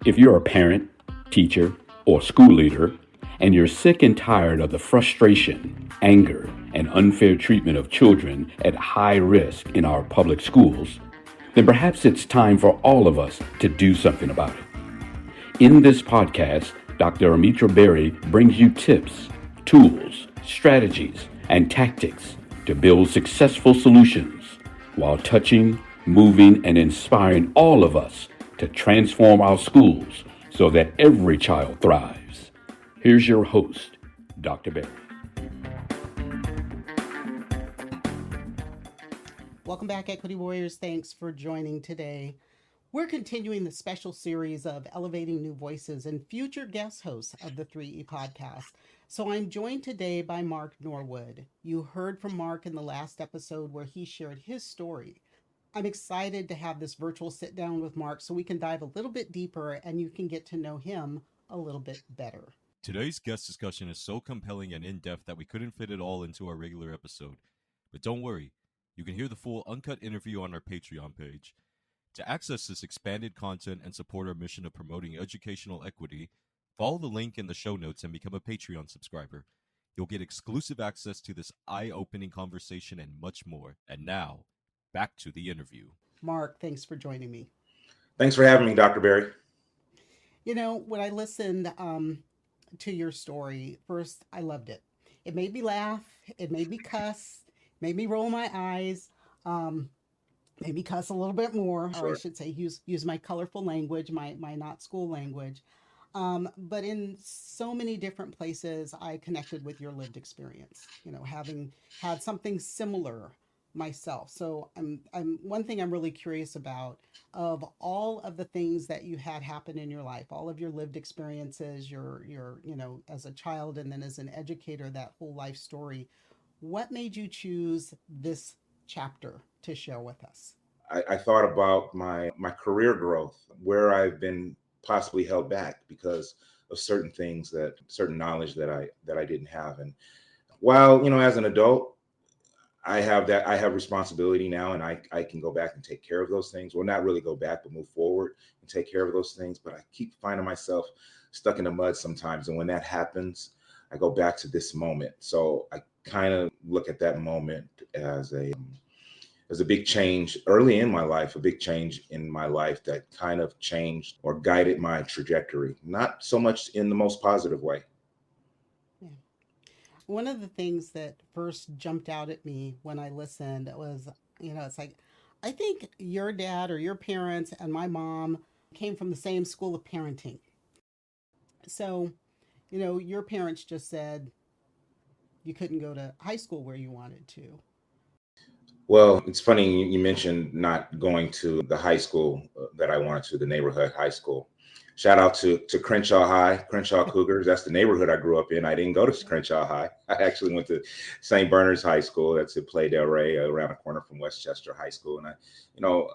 If you're a parent, teacher, or school leader, and you're sick and tired of the frustration, anger, and unfair treatment of children at high risk in our public schools, then perhaps it's time for all of us to do something about it. In this podcast, Dr. Almitra Berry brings you tips, tools, strategies, and tactics to build successful solutions while touching, moving, and inspiring all of us to transform our schools so that every child thrives. Here's your host, Dr. Berry. Welcome back, Equity Warriors. Thanks for joining today. We're continuing the special series of elevating new voices and future guest hosts of the 3E podcast. So I'm joined today by Mark Norwood. You heard from Mark in the last episode where he shared his story. I'm excited to have this virtual sit down with Mark so we can dive a little bit deeper and you can get to know him a little bit better. Today's guest discussion is so compelling and in-depth that we couldn't fit it all into our regular episode. But don't worry, you can hear the full uncut interview on our Patreon page. To access this expanded content and support our mission of promoting educational equity, follow the link in the show notes and become a Patreon subscriber. You'll get exclusive access to this eye-opening conversation and much more. And now, back to the interview. Mark, thanks for joining me. Thanks for having me, Dr. Berry. You know, when I listened to your story, first, I loved it. It made me laugh. It made me cuss. Made me roll my eyes. Made me cuss a little bit more, or I should say, use my colorful language, my not school language. But in so many different places, I connected with your lived experience. You know, having had something similar myself. So I'm one thing I'm really curious about, of all of the things that you had happen in your life, all of your lived experiences, your you know, as a child and then as an educator, that whole life story. What made you choose this chapter to share with us? I thought about my career growth, where I've been possibly held back because of certain things, certain knowledge that I didn't have. And while, as an adult, I have responsibility now, and I can go back and take care of those things. Well, not really go back, but move forward and take care of those things. But I keep finding myself stuck in the mud sometimes. And when that happens, I go back to this moment. So I kind of look at that moment as a big change early in my life, a big change in my life that kind of changed or guided my trajectory, not so much in the most positive way. Yeah. One of the things that first jumped out at me when I listened was, it's like, I think your dad or your parents and my mom came from the same school of parenting. So, your parents just said you couldn't go to high school where you wanted to. Well, it's funny you mentioned not going to the high school that I wanted to, the neighborhood high school. Shout out to Crenshaw High, Crenshaw Cougars. That's the neighborhood I grew up in. I didn't go to Crenshaw High. I actually went to St. Bernard's High School. That's in Playa del Rey, around the corner from Westchester High School. And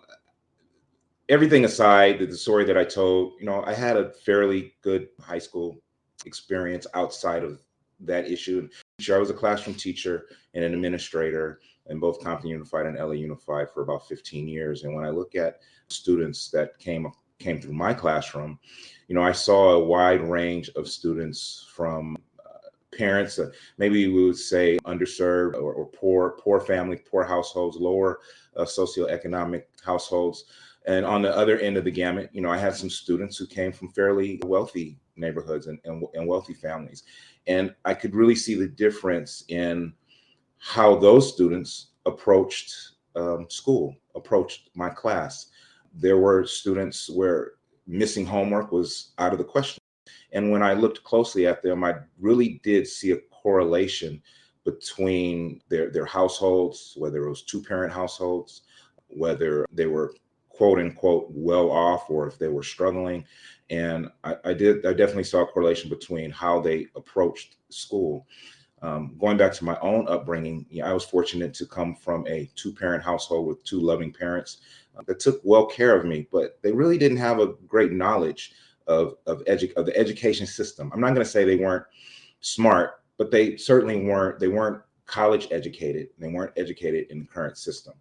everything aside, the story that I told, I had a fairly good high school experience outside of that issue. I was a classroom teacher and an administrator in both Compton Unified and LA Unified for about 15 years. And when I look at students that came through my classroom, I saw a wide range of students from parents, maybe we would say underserved or poor family, poor households, lower socioeconomic households. And on the other end of the gamut, I had some students who came from fairly wealthy neighborhoods and wealthy families. And I could really see the difference in how those students approached school, approached my class. There were students where missing homework was out of the question. And when I looked closely at them, I really did see a correlation between their households, whether it was two-parent households, whether they were quote unquote well off, or if they were struggling. And I definitely saw a correlation between how they approached school. Going back to my own upbringing, I was fortunate to come from a two-parent household with two loving parents that took well care of me, but they really didn't have a great knowledge of the education system. I'm not going to say they weren't smart, but they certainly weren't. They weren't college educated. They weren't educated in the current system.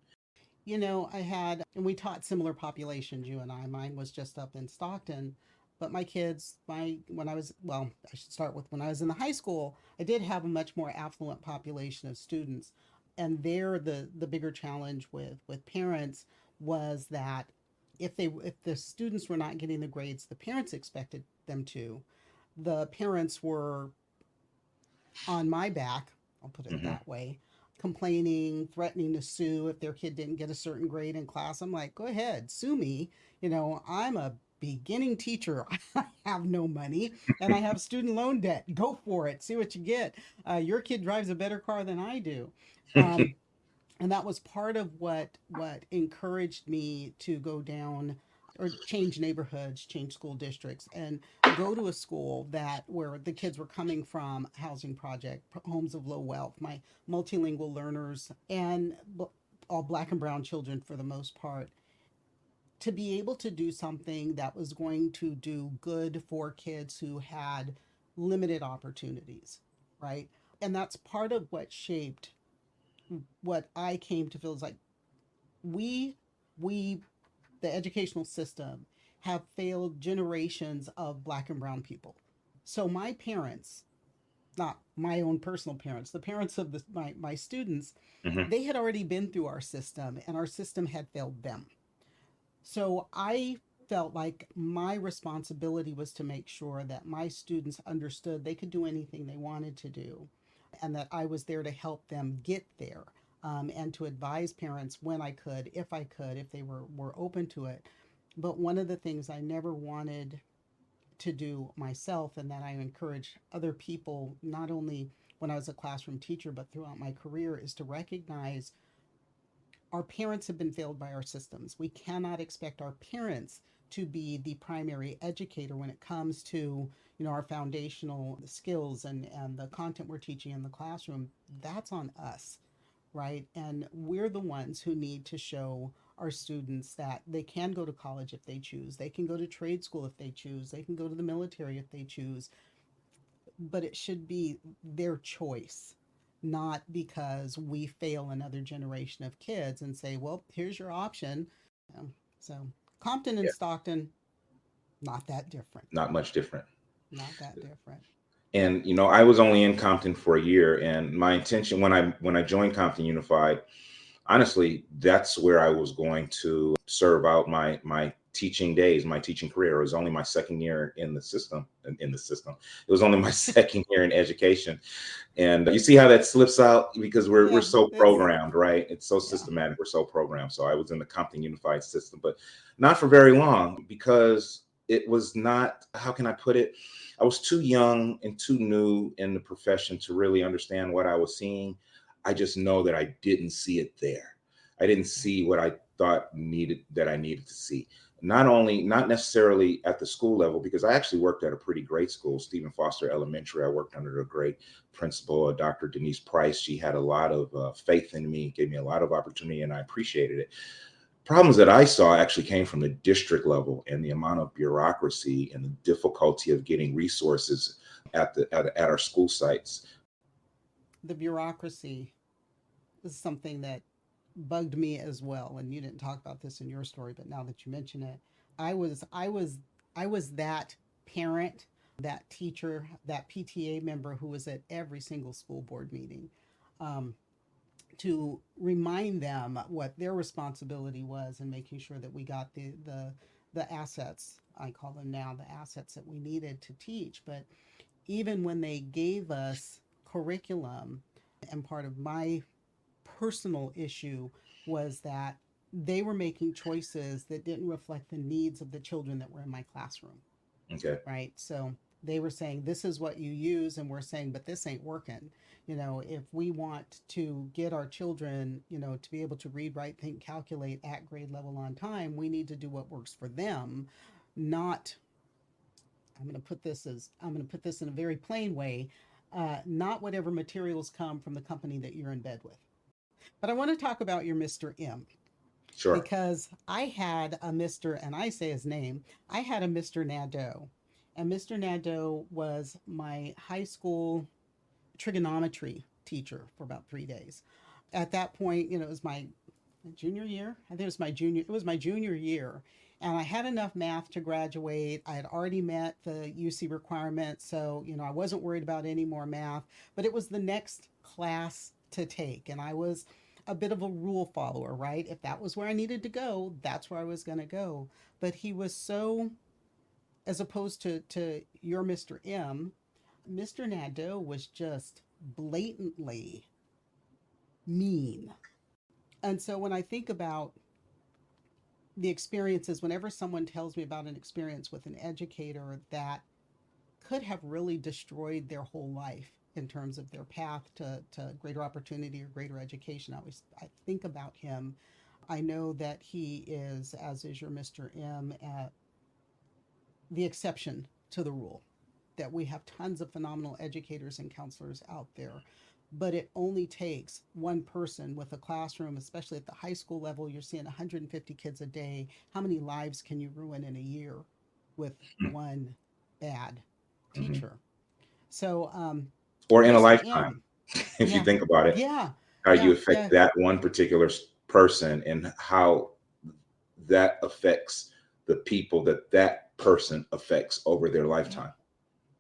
I had, and we taught similar populations, you and I. Mine was just up in Stockton. But my kids, when I was, well, I should start with when I was in the high school, I did have a much more affluent population of students. And there, the bigger challenge with parents was that if the students were not getting the grades the parents expected them to, the parents were on my back, I'll put it Hmm. that way, complaining, threatening to sue if their kid didn't get a certain grade in class. I'm like, go ahead, sue me. I'm a beginning teacher. I have no money and I have student loan debt. Go for it. See what you get. Your kid drives a better car than I do. Um, and that was part of what encouraged me to go down or change neighborhoods, change school districts, and go to a school that where the kids were coming from housing project, homes of low wealth, my multilingual learners, and all black and brown children for the most part, to be able to do something that was going to do good for kids who had limited opportunities, right? And that's part of what shaped what I came to feel is like we we the educational system have failed generations of black and brown people. So my parents, not my own personal parents, the parents of my students, Hmm. they had already been through our system and our system had failed them. So I felt like my responsibility was to make sure that my students understood they could do anything they wanted to do and that I was there to help them get there, and to advise parents when I could, if they were open to it. But one of the things I never wanted to do myself and that I encourage other people, not only when I was a classroom teacher, but throughout my career, is to recognize our parents have been failed by our systems. We cannot expect our parents to be the primary educator when it comes to our foundational skills and the content we're teaching in the classroom. That's on us, right? And we're the ones who need to show our students that they can go to college if they choose, they can go to trade school if they choose, they can go to the military if they choose, but it should be their choice, not because we fail another generation of kids and say, well, here's your option. So Compton and Yeah, Stockton, not that different. not much different. Not that different. And I was only in Compton for a year, and my intention when I joined Compton Unified, honestly, that's where I was going to serve out my teaching days, my teaching career. It was only my second year in the system. In the system, it was only my second year in education, and you see how that slips out because we're Yeah, so it's, programmed, right? It's so yeah. systematic. We're so programmed. So I was in the Compton Unified system, but not for very long because it was not. How can I put it? I was too young and too new in the profession to really understand what I was seeing. I just know that I didn't see it there. I didn't see what I thought I needed to see. Not necessarily at the school level, because I actually worked at a pretty great school, Stephen Foster Elementary. I worked under a great principal, Dr. Denise Price. She had a lot of faith in me, gave me a lot of opportunity, and I appreciated it. Problems that I saw actually came from the district level and the amount of bureaucracy and the difficulty of getting resources at our school sites. The bureaucracy is something that bugged me as well. And you didn't talk about this in your story, but now that you mention it, I was I was I was that parent, that teacher, that PTA member who was at every single school board meeting, um, to remind them what their responsibility was in making sure that we got the assets. I call them now the assets that we needed to teach. But even when they gave us curriculum, and part of my personal issue was that they were making choices that didn't reflect the needs of the children that were in my classroom, Okay. right? So they were saying, this is what you use. And we're saying, but this ain't working. If we want to get our children, to be able to read, write, think, calculate at grade level on time, we need to do what works for them, not, I'm going to put this in a very plain way, not whatever materials come from the company that you're in bed with. But I want to talk about your Mr. M, Sure. because I had a Mr., and I say his name, I had a Mr. Nadeau. And Mr. Nadeau was my high school trigonometry teacher for about 3 days. At that point, it was my junior year. I think it was my junior year. and I had enough math to graduate. I had already met the UC requirement, so I wasn't worried about any more math, but it was the next class to take, and I was a bit of a rule follower, right? If that was where I needed to go, that's where I was going to go. But he was so, as opposed to your Mr. M, Mr. Nadeau was just blatantly mean. And so when I think about the experiences, whenever someone tells me about an experience with an educator that could have really destroyed their whole life in terms of their path to greater opportunity or greater education, I think about him. I know that he is, as is your Mr. M, the exception to the rule, that we have tons of phenomenal educators and counselors out there. But it only takes one person with a classroom, especially at the high school level. You're seeing 150 kids a day. How many lives can you ruin in a year with one bad Mhm. teacher? So, Or in a Mr. lifetime, M, if you yeah, think about it, yeah, how you yeah, affect yeah, that one particular person and how that affects the people that that person affects over their yeah, lifetime.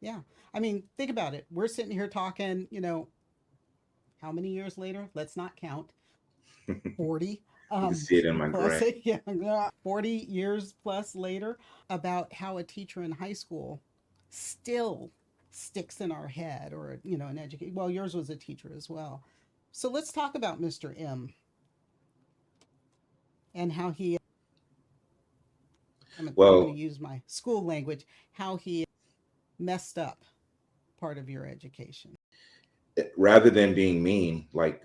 yeah. I mean, think about it. We're sitting here talking, how many years later? Let's not count. 40 You can see it in my plus gray. yeah, 40 years plus later, about how a teacher in high school still sticks in our head, or an educator. Well, yours was a teacher as well. So let's talk about Mr. M and how he, I'm going to Well, use my school language, how he messed up part of your education. rather than being mean, like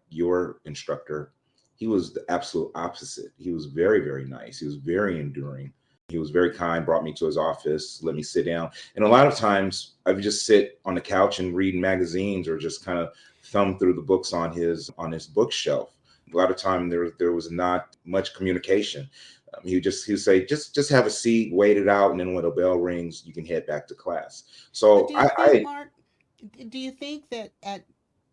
your instructor, he was the absolute opposite. He was very, very nice. He was very enduring. He was very kind, brought me to his office, let me sit down. And a lot of times I would just sit on the couch and read magazines or just kind of thumb through the books on his bookshelf. A lot of time there was not much communication. He would say, just have a seat, wait it out, and then when the bell rings, you can head back to class. But So do you think, I Mark, do you think that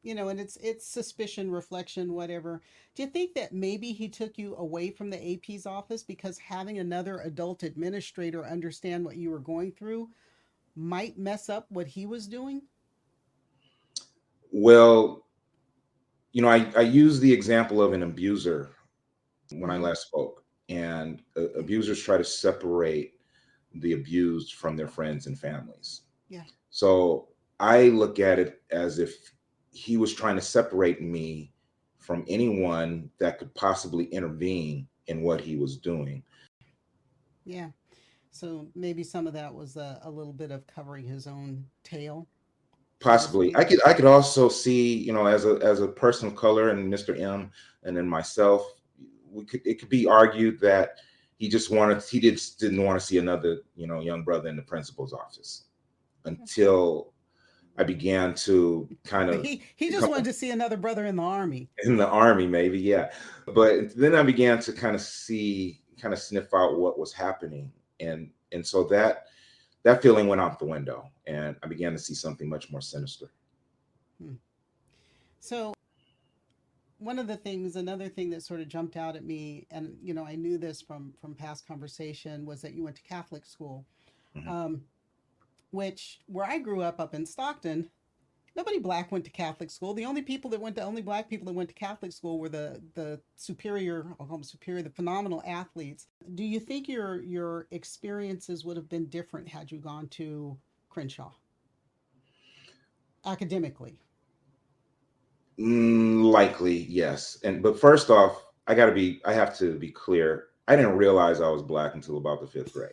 and it's suspicion, reflection, whatever. Do you think that maybe he took you away from the AP's office because having another adult administrator understand what you were going through might mess up what he was doing? well, I use the example of an abuser when I Mm-hmm. last spoke, and Yeah, abusers try to separate the abused from their friends and families. yeah, So I look at it as if he was trying to separate me from anyone that could possibly intervene in what he was doing. yeah. So maybe some of that was a little bit of covering his own tail, so to Possibly, I speak. could I could also see, as a person of color and Mr. M and then myself, it could be argued that he just didn't want to see another, young brother in the principal's office until I began to kind of He just become wanted to see another brother in the army. in the army, maybe, yeah. But then I began to kind of sniff out what was happening, and so that feeling went out the window, and I began to see something much more sinister. Hmm. So another thing that sort of jumped out at me, and I knew this from past conversation, was that you went to Catholic school, Mhm. um, which where I grew up in Stockton, nobody black went to Catholic school. Only black people that went to Catholic school were the superior, I'll call them superior, the phenomenal athletes. Do you think your experiences would have been different had you gone to Crenshaw academically? Likely, yes. But first off, I have to be clear. I didn't realize I was black until about the fifth grade.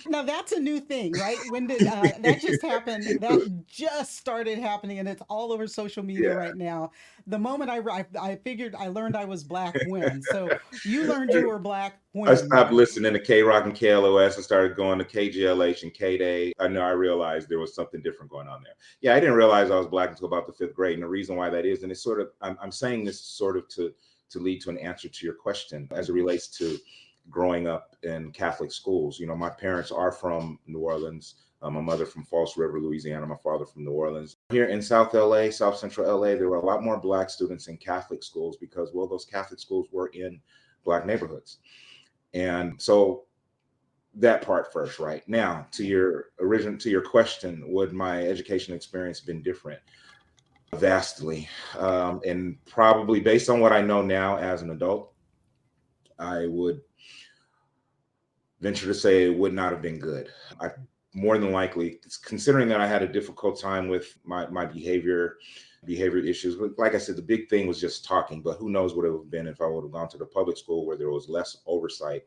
Now that's a new thing, right? When did that just happen? That just started happening, and it's all over social media Yeah. right now. The moment I figured I learned I was black when. So you learned you were black I when, stopped Mark. listening to K Rock and KLOS and started going to KGLH and K Day. I know I realized there was something different going on there. Yeah, I didn't realize I was black until about the fifth grade. And the reason why that is, and it's sort of, I'm saying this sort of to lead to an answer to your question as it Mm-hmm. relates to growing up in Catholic schools. My parents are from New Orleans. My mother from Falls River, Louisiana. My father from New Orleans. Here in South LA, South Central LA, there were a lot more black students in Catholic schools because, well, those Catholic schools were in black neighborhoods. And so that part first, right? Now, to your question, would my education experience been different? Vastly, and probably based on what I know now as an adult, I would venture to say it would not have been good. I more than likely, considering that I had a difficult time with my behavior issues. But like I said, the big thing was just talking. But who knows what it would have been if I would have gone to the public school where there was less oversight,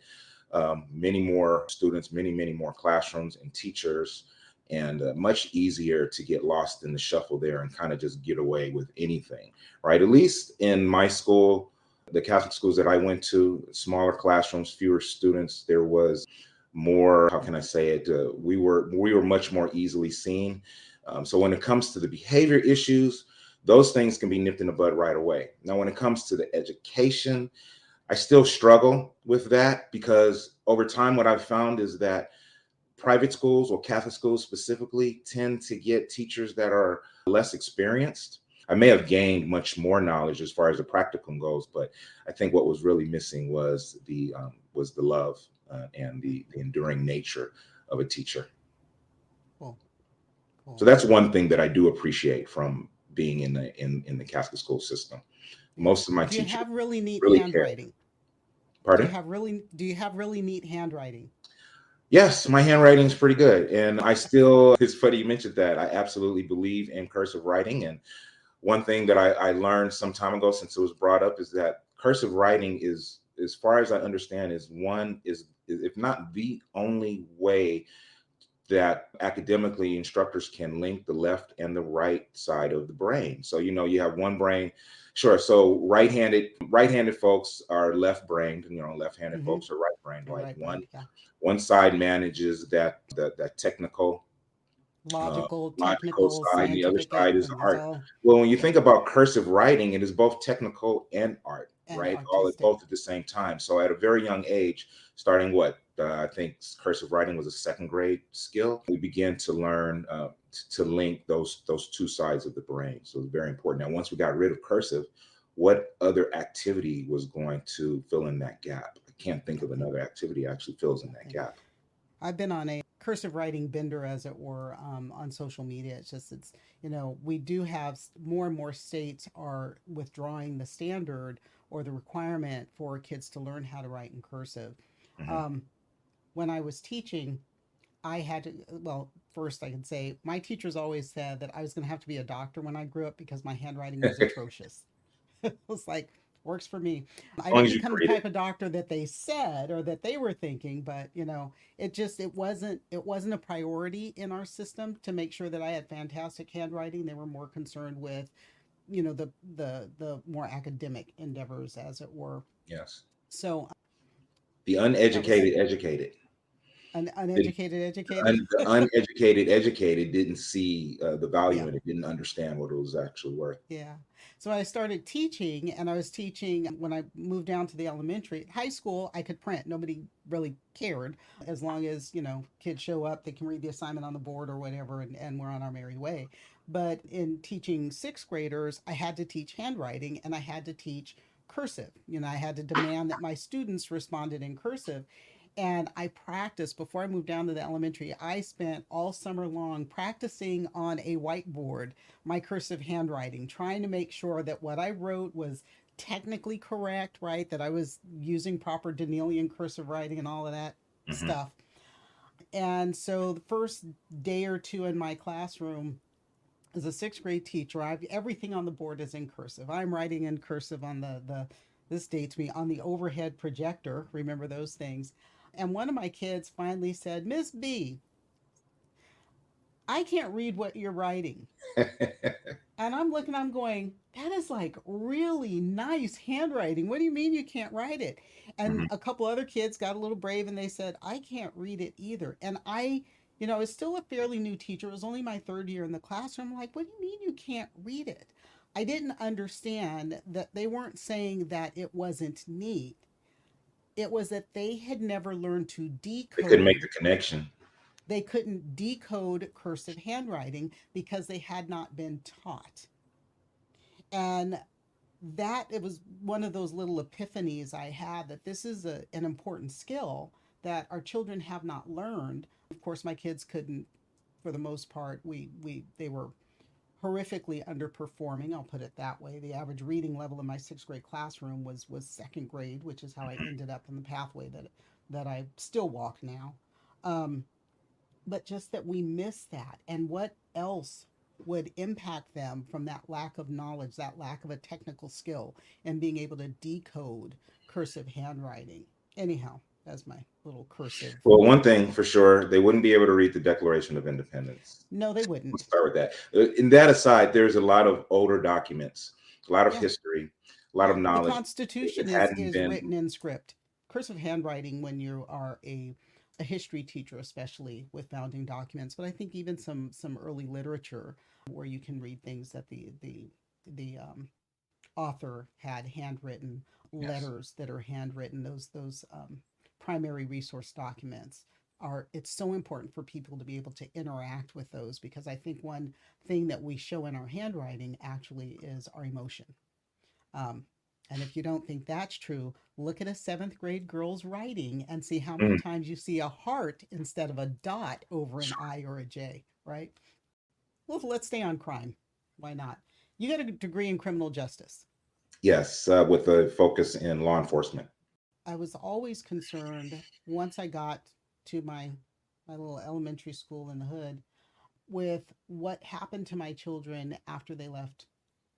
many more students, many more classrooms and teachers, and much easier to get lost in the shuffle there and kind of just get away with anything, right? At least in my school, the Catholic schools that I went to, smaller classrooms, fewer students, there was more, how can I say it? We were much more easily seen. So when it comes to the behavior issues, those things can be nipped in the bud right away. Now, when it comes to the education, I still struggle with that because over time, what I've found is that private schools or Catholic schools specifically tend to get teachers that are less experienced. I may have gained much more knowledge as far as the practicum goes, but I think what was really missing was the love and the enduring nature of a teacher. Cool. So Cool. that's one thing that I do appreciate from being in the Catholic school system. Yeah. Most of my Do you teachers have really neat really care. handwriting? Pardon? Do you have really neat handwriting? Yes, my handwriting is pretty good. And I still, it's funny you mentioned that. I absolutely believe in cursive writing. And one thing that I learned some time ago, since it was brought up, is that cursive writing is, as far as I understand, is if not the only way that academically instructors can link the left and the right side of the brain. So you have one brain. Sure. So right-handed folks are left-brained, left-handed Mm-hmm. folks are right-brained. You're Like right, one brained. Yeah. one side manages that technical uh, Logical, logical technical, side, and the other scientific. side is And it's art. all Well, when you yeah, think about cursive writing, it is both technical and art, and right? All at artistic. both at the same time. So at a very young age, starting I think cursive writing was a second grade skill. We began to learn to link those two sides of the brain. So it's very important. Now, once we got rid of cursive, what other activity was going to fill in that gap? I can't think of Nothing. another activity that actually fills in that Nothing. gap. I've been on a cursive writing bender, as it were, on social media. It's we do have more and more states are withdrawing the standard or the requirement for kids to learn how to write in cursive. Mhm. Um, when I was teaching, I had to, well, first I can say my teachers always said that I was going to have to be a doctor when I grew up because my handwriting was As atrocious. It was like, works for me. I long didn't as you become the read it. type of doctor that they said or that they were thinking, but it wasn't a priority in our system to make sure that I had fantastic handwriting. They were more concerned with, the more academic endeavors, as it were. Yes. So The that was uneducated educated. an The, uneducated educated. the uneducated educated didn't see the value Yeah. in it, didn't understand what it was actually worth. Yeah. So I started teaching, and I was teaching when I moved down to the elementary. High school, I could print. Nobody really cared. As long as, kids show up, they can read the assignment on the board or whatever, and we're on our merry way. But in teaching sixth graders, I had to teach handwriting and I had to teach cursive. I had to demand that my students responded in cursive. And I practiced before I moved down to the elementary. I spent all summer long practicing on a whiteboard my cursive handwriting, trying to make sure that what I wrote was technically correct, right? That I was using proper Danielian cursive writing and all of that Hmm. stuff. And so the first day or two in my classroom as a sixth grade teacher, everything on the board is in cursive. I'm writing in cursive on the this dates me on the overhead projector. Remember those things? And one of my kids finally said, "Miss B, I can't read what you're writing." And I'm going, that is like really nice handwriting. What do you mean you can't write it? And Hmm. a couple other kids got a little brave and they said, I can't read it either. And I was still a fairly new teacher. It was only my third year in the classroom. I'm like, what do you mean you can't read it? I didn't understand that they weren't saying that it wasn't neat. It was that they had never learned to They couldn't make decode. the connection. They couldn't decode cursive handwriting because they had not been taught. And that it was one of those little epiphanies I had that this is an important skill that our children have not learned. Of course, my kids couldn't, for the most part, they were horrifically underperforming. I'll put it that way. The average reading level in my sixth grade classroom was second grade, which is how I ended up in the pathway that I still walk now. Um, but just that we miss that, and what else would impact them from that lack of knowledge, that lack of a technical skill, and being able to decode cursive handwriting. Anyhow, that's my little cursive. Well, one thing for sure, they wouldn't be able to read the Declaration of Independence. No, they We'll wouldn't. start with that. In that aside, there's a lot of older documents, a lot of Yeah, history, a lot yeah. of The knowledge. If Constitution it is hadn't is been, written in script. Cursive handwriting, when you are a history teacher, especially with founding documents, but I think even some early literature where you can read things that the author had handwritten, yes. letters that are handwritten, those primary resource documents are, it's so important for people to be able to interact with those, because I think one thing that we show in our handwriting actually is our emotion. um, and if you don't think that's true, look at a seventh grade girl's writing and see how many Mm. times you see a heart instead of a dot over an I or a J, right? Well, let's stay on crime. Why not? You got a degree in criminal justice. Yes, with a focus in law enforcement. I was always concerned once I got to my little elementary school in the hood with what happened to my children after they left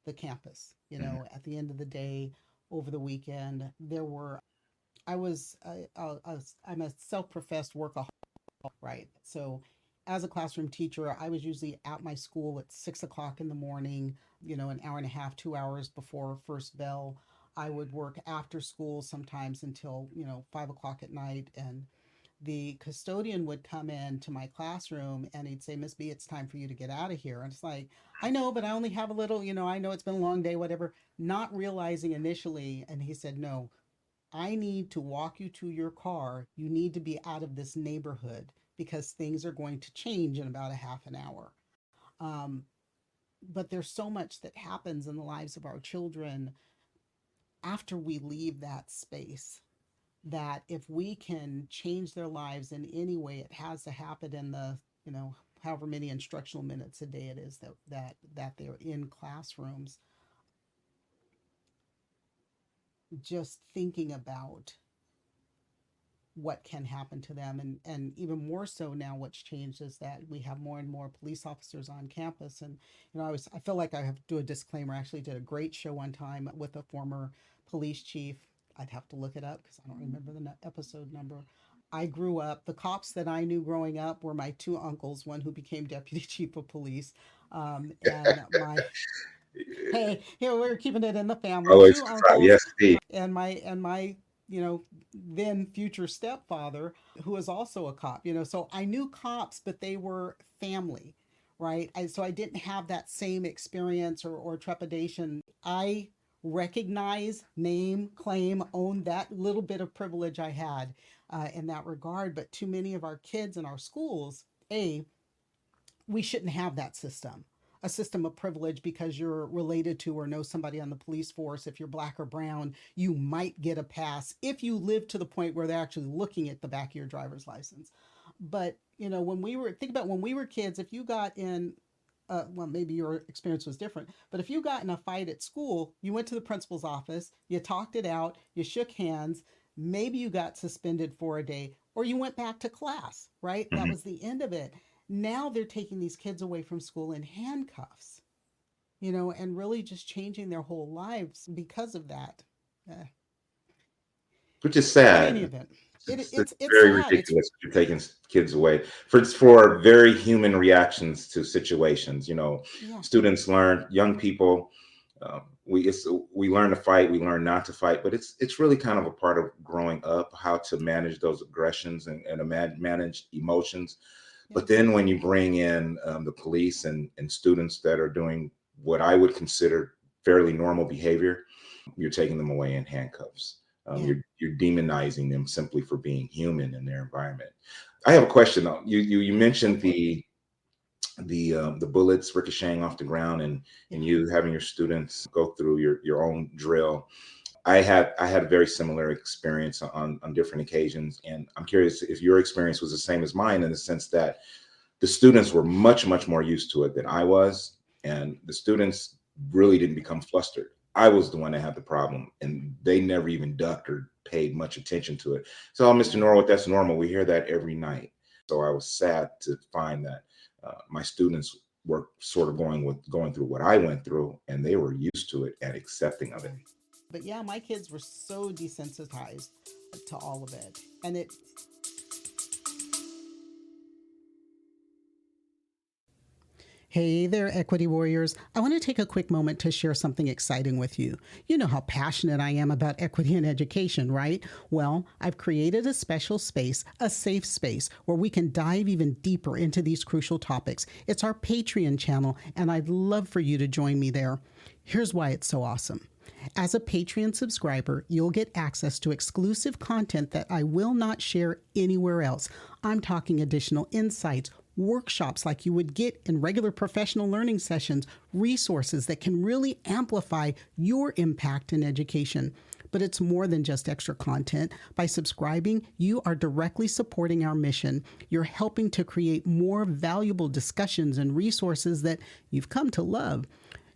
the campus. You Mhm. know, at the end of the day, over the weekend, there were I'm a self-professed workaholic, right? So as a classroom teacher, I was usually at my school at 6 o'clock in the morning, you know, an hour and a half, 2 hours before first bell. I would work after school sometimes until, 5 o'clock at night. And the custodian would come in to my classroom and he'd say, Miss B, it's time for you to get out of here. And it's like, I know, but I only have a little, I know it's been a long day, whatever, not realizing initially. And he said, no, I need to walk you to your car. You need to be out of this neighborhood because things are going to change in about a half an hour. Um, but there's so much that happens in the lives of our children after we leave that space, that if we can change their lives in any way, it has to happen in the, however many instructional minutes a day it is that they're in classrooms. Just thinking about what can happen to them, and even more so now what's changed is that we have more and more police officers on campus. And I feel like I have to do a disclaimer. I actually did a great show one time with a former police chief. I'd have to look it up because I don't remember the episode number. I grew up, the cops that I knew growing up were my two uncles, one who became deputy chief of police, and my, hey, here we're keeping it in the family, Always two the top. uncles, Yes, indeed. and my then future stepfather, who was also a cop. So I knew cops, but they were family, right? So I didn't have that same experience or trepidation. I recognize, name, claim, own that little bit of privilege I had in that regard. But too many of our kids in our schools, we shouldn't have that system, a system of privilege because you're related to or know somebody on the police force. If you're black or brown, you might get a pass if you live to the point where they're actually looking at the back of your driver's license. But think about when we were kids, if you got in, well, maybe your experience was different, but if you got in a fight at school, you went to the principal's office, you talked it out, you shook hands, maybe you got suspended for a day, or you went back to class, right? That Mhm. was the end of it. Now they're taking these kids away from school in handcuffs, and really just changing their whole lives because of that. Uh, Which is in any sad. event, It's it's very sad. It's ridiculous. You're taking kids away for very human reactions to situations. Yeah, Students learn, young people, we learn to fight, we learn not to fight, but it's really kind of a part of growing up, how to manage those aggressions and manage emotions. yeah, But then when you bring in the police and students that are doing what I would consider fairly normal behavior, you're taking them away in handcuffs. yeah, You're demonizing them simply for being human in their environment. I have a question though. You go mentioned for it. the bullets ricocheting off the ground and Yeah, you having your students go through your own drill. I had a very similar experience on different occasions, and I'm curious if your experience was the same as mine, in the sense that the students were much more used to it than I was, and the students really didn't become flustered. I was the one that had the problem, and they never even ducked or paid much attention to it. So, oh, Mr. Yeah. Norwood, that's normal. We hear that every night. So I was sad to find that my students were sort of going through what I went through, and they were used to it and accepting of Yeah. it. But yeah, my kids were so desensitized to all of it. And it Hey there, Equity Warriors. I want to take a quick moment to share something exciting with you. You know how passionate I am about equity in education, right? Well, I've created a special space, a safe space, where we can dive even deeper into these crucial topics. It's our Patreon channel, and I'd love for you to join me there. Here's why it's so awesome. As a Patreon subscriber, you'll get access to exclusive content that I will not share anywhere else. I'm talking additional insights, workshops like you would get in regular professional learning sessions, resources that can really amplify your impact in education. But it's more than just extra content. By subscribing, you are directly supporting our mission. You're helping to create more valuable discussions and resources that you've come to love.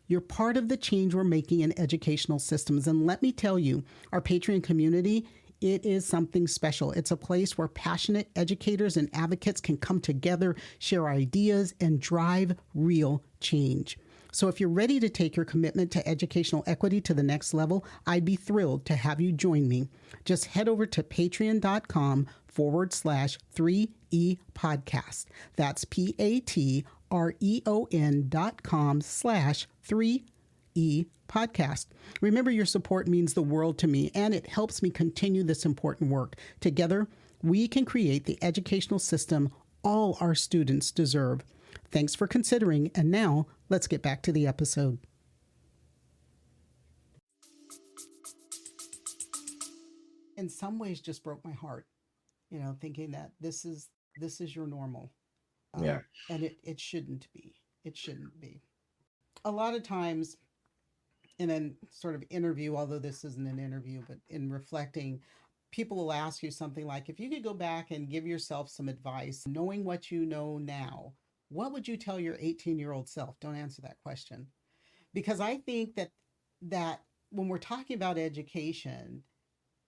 You're part of the change we're making in educational systems. And let me tell you, our Patreon community, it is something special. It's a place where passionate educators and advocates can come together, share ideas, and drive real change. So if you're ready to take your commitment to educational equity to the next level, I'd be thrilled to have you join me. Just head over to patreon.com/3E podcast. That's patreon.com/3E podcast. Remember, your support means the world to me, and it helps me continue this important work. Together, we can create the educational system all our students deserve. Thanks for considering, and now let's get back to the episode. In some ways, just broke my heart, thinking that this is your normal, Yeah. and it shouldn't be. It shouldn't be. A lot of times, in a sort of interview, although this isn't an interview, but in reflecting, people will ask you something like, if you could go back and give yourself some advice, knowing what you know now, what would you tell your 18-year-old self? Don't answer that question. Because I think that when we're talking about education,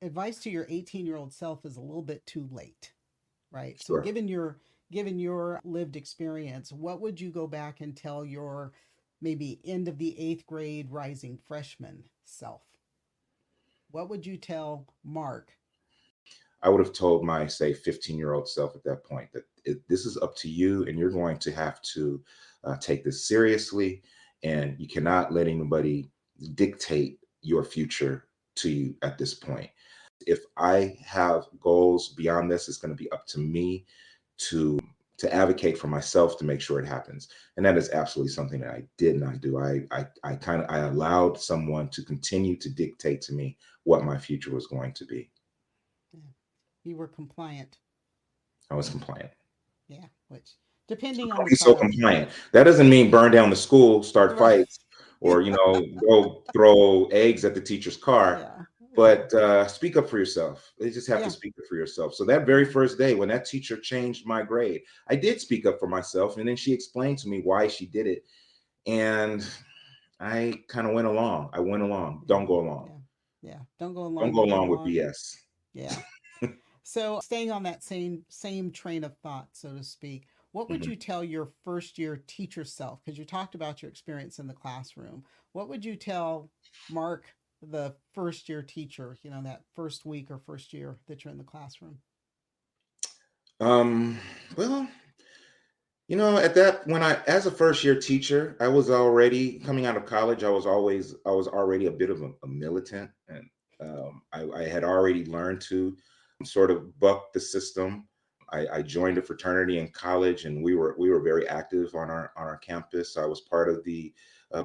advice to your 18-year-old self is a little bit too late, right? So Sure. given your lived experience, what would you go back and tell your maybe end of the 8th grade rising freshman self? What would you tell Mark? I would have told my, say, 15-year-old self at that point that this is up to you, and you're going to have to take this seriously, and you cannot let anybody dictate your future to you at this point. If I have goals beyond this, it's going to be up to me to advocate for myself to make sure it happens. And that is absolutely something that I did not do. I allowed someone to continue to dictate to me what my future was going to be. Yeah. You were compliant. I was compliant. Yeah, which depending on Don't the be so child. compliant. That doesn't mean burn down the school, start Right. fights, or go throw eggs at the teacher's car. Yeah. But speak up for yourself. You just have Yeah. to speak up for yourself. So that very first day when that teacher changed my grade, I did speak up for myself. And then she explained to me why she did it. And I kind of went along. I went along. Don't go along. Yeah. Don't go along. Don't go You get along with along. BS. Yeah. So staying on that same train of thought, so to speak, what would Mhm. you tell your first year teacher self? Because you talked about your experience in the classroom. What would you tell Mark, the first year teacher, that first week or first year that you're in the classroom? Well, at that, as a first year teacher, I was already coming out of college. I was already a bit of a militant, and I had already learned to sort of buck the system. I joined a fraternity in college, and we were very active on our campus. I was part of the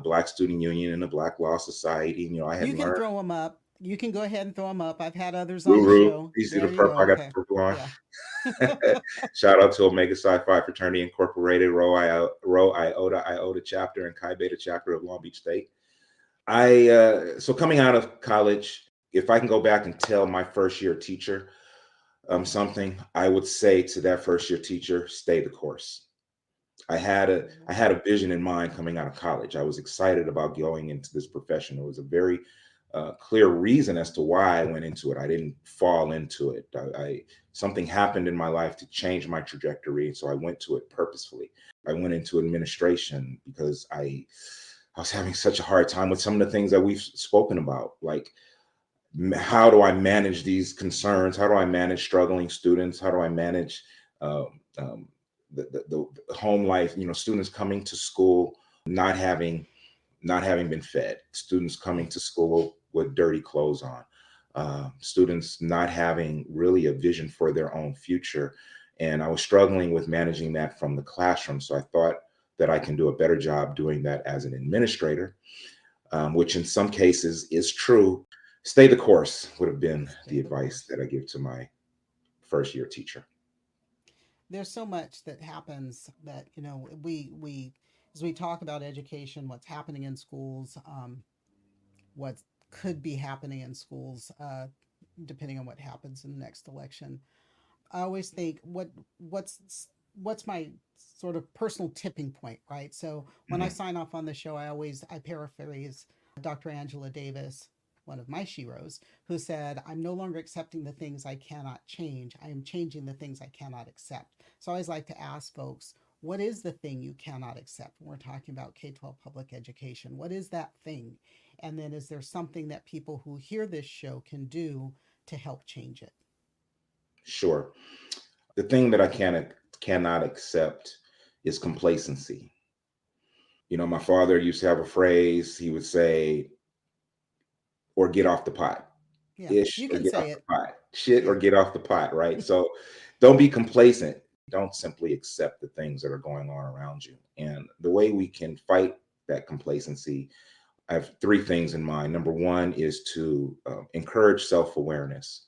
Black Student Union and the Black Law Society. I had You can learned. throw them up. You can go ahead and throw them up. I've had others on the Ruru, show. you see the There you purple? go. I got the Okay. purple on. Yeah. Shout out to Omega Sci-Fi Fraternity Incorporated, Rho Iota chapter, and Chi Beta chapter of Long Beach State. So coming out of college, if I can go back and tell my first year teacher something, I would say to that first year teacher, stay the course. I had a vision in mind coming out of college. I was excited about going into this profession. It was a very clear reason as to why I went into it. I didn't fall into it. Something happened in my life to change my trajectory, and so I went to it purposefully. I went into administration because I was having such a hard time with some of the things that we've spoken about, like how do I manage these concerns? How do I manage struggling students? How do I manage um, um, the home life? Students coming to school not having been fed, students coming to school with dirty clothes on, students not having really a vision for their own future. And I was struggling with managing that from the classroom. So I thought that I can do a better job doing that as an administrator, which in some cases is true. Stay the course would have been Stay the the advice course. that I give to my first year teacher. There's so much that happens that, we as we talk about education, what's happening in schools, what could be happening in schools, depending on what happens in the next election. I always think what's my sort of personal tipping point, right? So when I Mhm. sign off on the show, I paraphrase Dr. Angela Davis, one of my sheroes, who said, "I'm no longer accepting the things I cannot change. I am changing the things I cannot accept." So I always like to ask folks, what is the thing you cannot accept when we're talking about K-12 public education? What is that thing? And then is there something that people who hear this show can do to help change it? Sure. The thing that I cannot accept is complacency. My father used to have a phrase. He would say, "Or get off the pot." Yeah, Ish you or can get say off the it. pot. Shit or Yeah. get off the pot, right? So don't be complacent. Don't simply accept the things that are going on around you. And the way we can fight that complacency, I have three things in mind. Number one is to encourage self awareness,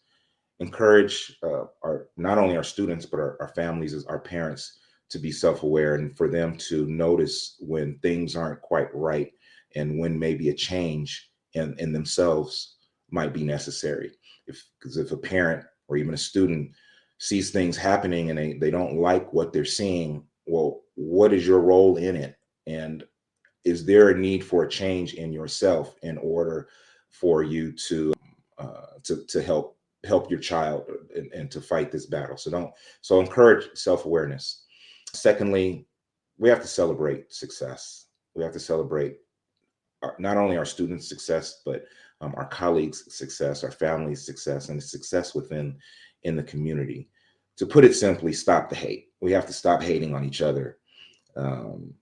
encourage our not only our students but our families, as our parents, to be self-aware and for them to notice when things aren't quite right and when maybe a change in themselves might be necessary. If a parent or even a student sees things happening and they don't like what they're seeing, well, what is your role in it? And is there a need for a change in yourself in order for you to help your child and to fight this battle? So encourage self-awareness. Secondly, we have to celebrate success. We have to celebrate not only our students' success, but our colleagues' success, our family's success, and the success in the community. To put it simply, stop the hate. We have to stop hating on each other, um,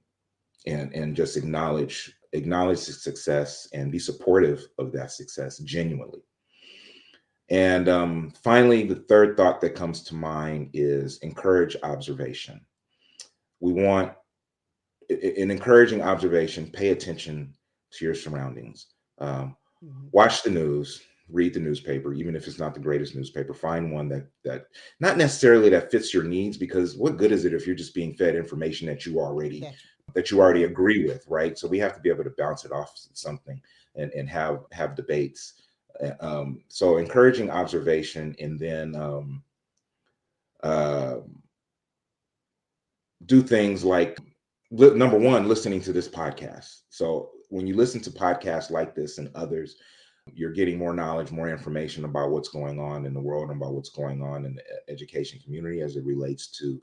and just acknowledge the success and be supportive of that success genuinely. And finally, the third thought that comes to mind is encourage observation. We want, in encouraging observation, pay attention to your surroundings. Um, Hmm. Watch the news, read the newspaper, even if it's not the greatest newspaper. Find one that not necessarily that fits your needs, because what good is it if you're just being fed information That's that you already right. agree with, right? So we have to be able to bounce it off something and have debates. So encouraging observation, and then uh, do things like number one, listening to this podcast. So when you listen to podcasts like this and others, you're getting more knowledge, more information about what's going on in the world and about what's going on in the education community as it relates to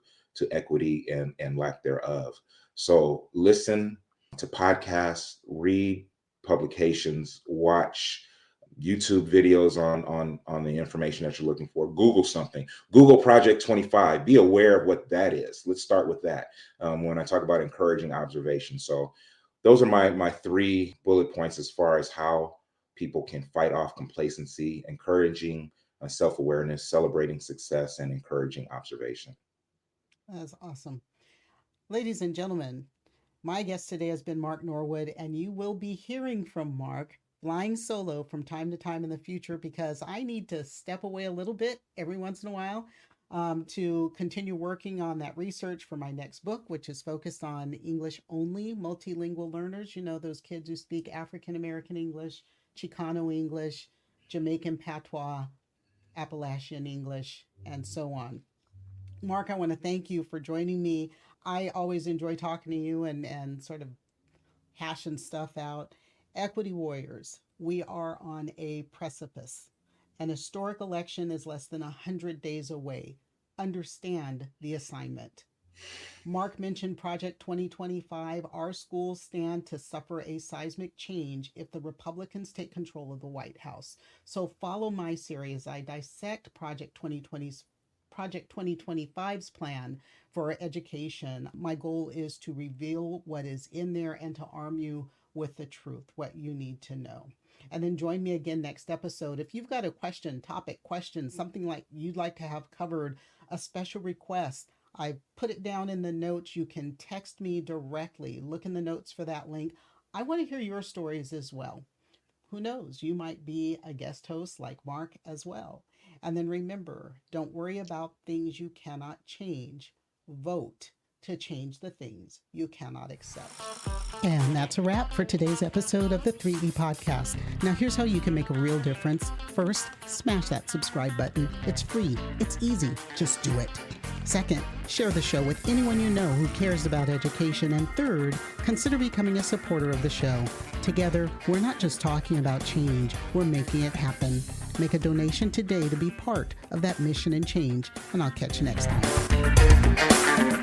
equity and lack thereof. So listen to podcasts, read publications, watch YouTube videos on the information that you're looking for. Google something. Google Project 25. Be aware of what that is. Let's start with that when I talk about encouraging observation. So those are my three bullet points as far as how people can fight off complacency: encouraging self-awareness, celebrating success, and encouraging observation. That's awesome. Ladies and gentlemen, my guest today has been Mark Norwood, and you will be hearing from Mark flying solo from time to time in the future because I need to step away a little bit every once in a while to continue working on that research for my next book, which is focused on English only multilingual learners. Those kids who speak African American English, Chicano English, Jamaican patois, Appalachian English, and so on. Mark, I want to thank you for joining me. I always enjoy talking to you and sort of hashing stuff out. Equity warriors, we are on a precipice. An historic election is less than 100 days away. Understand the assignment. Mark mentioned Project 2025. Our schools stand to suffer a seismic change if the Republicans take control of the White House. So follow my series as I dissect Project 2025's plan for education. My goal is to reveal what is in there and to arm you with the truth, what you need to know. And then join me again next episode. If you've got a topic question, something like you'd like to have covered, a special request, I put it down in the notes. You can text me directly. Look in the notes for that link. I want to hear your stories as well. Who knows? You might be a guest host like Mark as well. And then remember, don't worry about things you cannot change. Vote to change the things you cannot accept. And that's a wrap for today's episode of the 3E Podcast. Now here's how you can make a real difference. First, smash that subscribe button. It's free. It's easy. Just do it. Second, share the show with anyone you know who cares about education. And third, consider becoming a supporter of the show. Together, we're not just talking about change, we're making it happen. Make a donation today to be part of that mission and change, and I'll catch you next time.